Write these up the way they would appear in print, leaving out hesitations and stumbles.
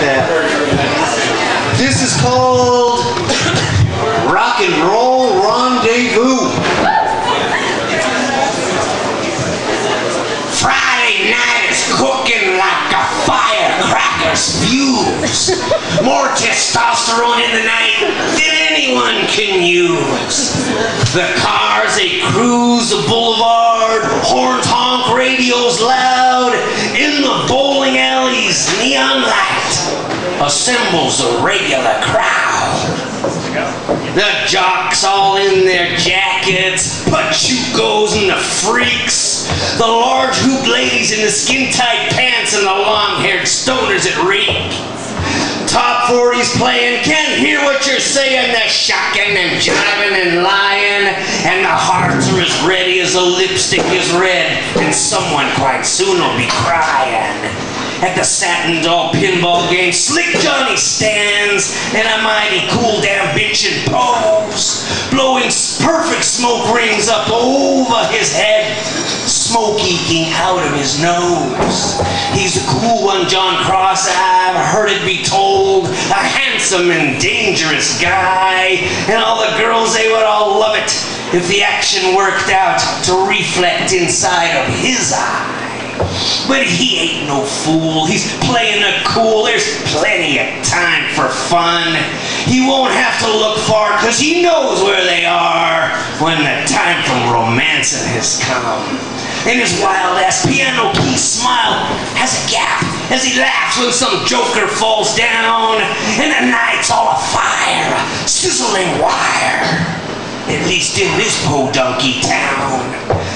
that. This is called Rock and Roll Rendezvous. Friday night is cooking like a firecracker's fuse. More testosterone in the night than anyone can use. The cars, they cruise the boulevard, horns honk, radios loud. In the bowling alleys, neon light assembles a regular crowd. The jocks all in their jackets, pachucos and the freaks, the large hoop ladies in the skin-tight pants and the long-haired stoners that reek. Top 40's playing, can't hear what you're saying, they're shocking and jiving and lying, and the hearts are as ready as the lipstick is red, and someone quite soon will be crying. At the Satin Doll pinball game, Slick Johnny stands in a mighty cool damn bitch in pose, blowing perfect smoke rings up over his head, smoke eking out of his nose. He's the cool one, John Cross, I've heard it be told, a handsome and dangerous guy, and all the girls, they would all love it if the action worked out to reflect inside of his eye. But he ain't no fool, he's playing it cool, there's plenty of time for fun. He won't have to look far, cause he knows where they are when the time for romancing has come. And his wild-ass piano key smile has a gap as he laughs when some joker falls down, and the night's all afire, sizzling wire. At least in this podunky town.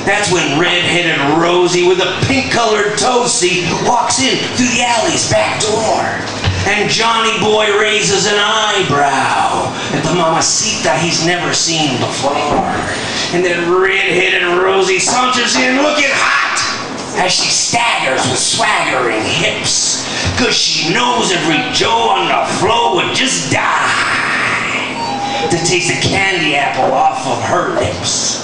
That's when red-headed Rosie with a pink-colored toesy walks in through the alley's back door. And Johnny Boy raises an eyebrow at the mamacita he's never seen before. And then red-headed Rosie saunters in looking hot as she staggers with swaggering hips, 'cause she knows every Joe on the floor would just die to taste the candy apple off of her lips.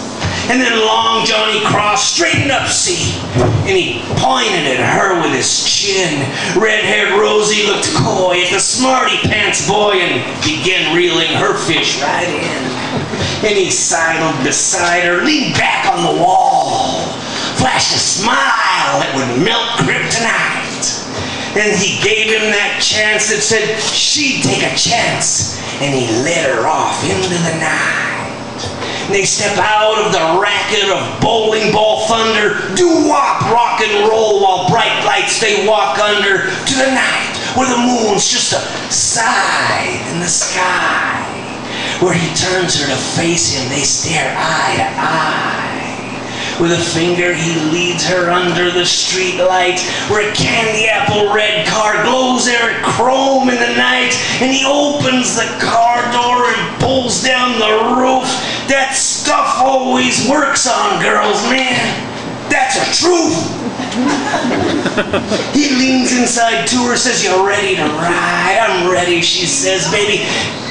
And then long Johnny Cross straightened up, see, and he pointed at her with his chin. Red-haired Rosie looked coy at the smarty pants boy and began reeling her fish right in. And he sidled beside her, leaned back on the wall, flashed a smile that would melt kryptonite. And he gave him that chance that said she'd take a chance, and he led her off into the night. And they step out of the racket of bowling ball thunder, doo-wop rock and roll while bright lights they walk under to the night where the moon's just a side in the sky. Where he turns her to face him, they stare eye to eye. With a finger he leads her under the street light where a candy apple red car glows there at chrome in the night, and he opens the car door and pulls down the roof. That stuff always works on girls, man. That's a truth. He leans inside to her, says, "You ready to ride?" "I'm ready," she says. "Baby,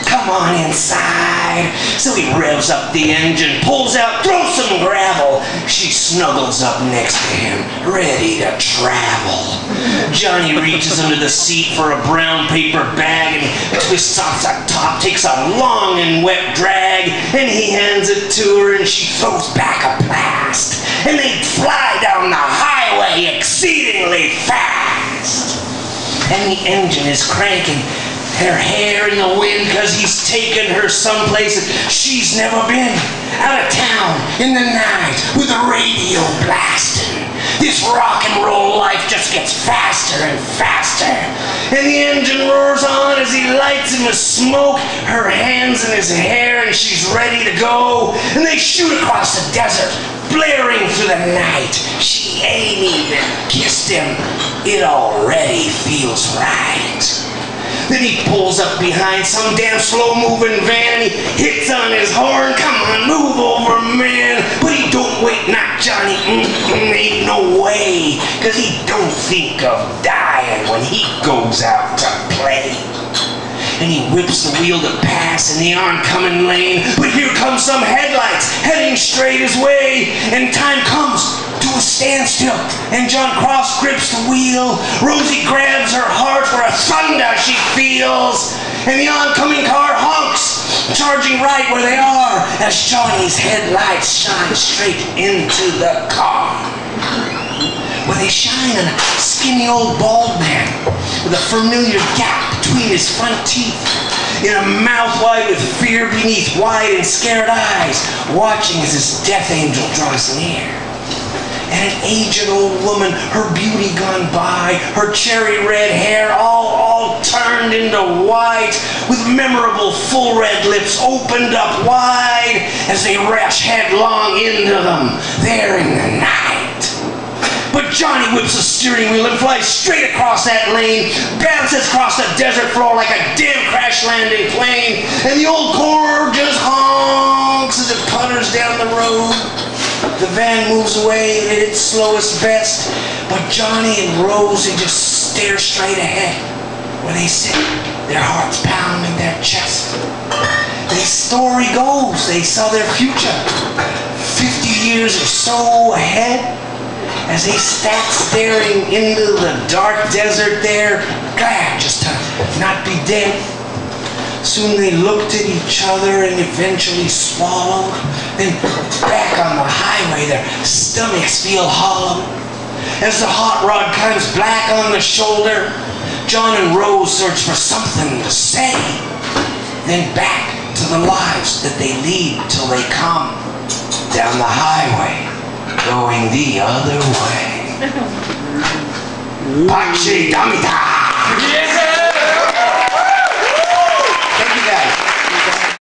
come on inside." So he revs up the engine, pulls out, throws some gravel. She snuggles up next to him, ready to travel. Johnny reaches under the seat for a brown paper bag and twists off the top, takes a long and wet drag, and he hands it to her and she throws back a blast. And they fly down the highway exceedingly fast. And the engine is cranking, her hair in the wind, 'cause he's taken her someplace she's never been. Out of town in the night with the radio blasting. This rock and roll life just gets faster and faster. And the engine roars on as he lights him with smoke, her hands in his hair, and she's ready to go. And they shoot across the desert, blaring through the night. She ain't even kissed him. It already feels right. Then he pulls up behind some damn slow-moving van and he hits on his horn. "Come on, move over, man." But he don't wait, not Johnny. Ain't no way. 'Cause he don't think of dying when he goes out to play. And he whips the wheel to pass in the oncoming lane. But here comes some headlights heading straight his way. And time comes to to a standstill, and John Cross grips the wheel. Rosie grabs her heart where a thunder she feels, and the oncoming car honks, charging right where they are, as Johnny's headlights shine straight into the car. Where they shine on a skinny old bald man with a familiar gap between his front teeth, in a mouth wide with fear beneath wide and scared eyes, watching as his death angel draws near. And an aged old woman, her beauty gone by, her cherry red hair all turned into white, with memorable full red lips opened up wide as they rush headlong into them there in the night. But Johnny whips the steering wheel and flies straight across that lane, bounces across the desert floor like a damn crash landing plane, and the old car just honks as it putters down the road. The van moves away at its slowest best, but Johnny and Rosie just stare straight ahead, where they sit, their hearts pounding their chest. The story goes, they saw their future 50 years or so ahead, as they sat staring into the dark desert there, glad just to not be dead. Soon they looked at each other and eventually swallowed. Then back on the highway, their stomachs feel hollow. As the hot rod comes black on the shoulder, John and Rose search for something to say. Then back to the lives that they lead till they come down the highway, going the other way. Pace Damita!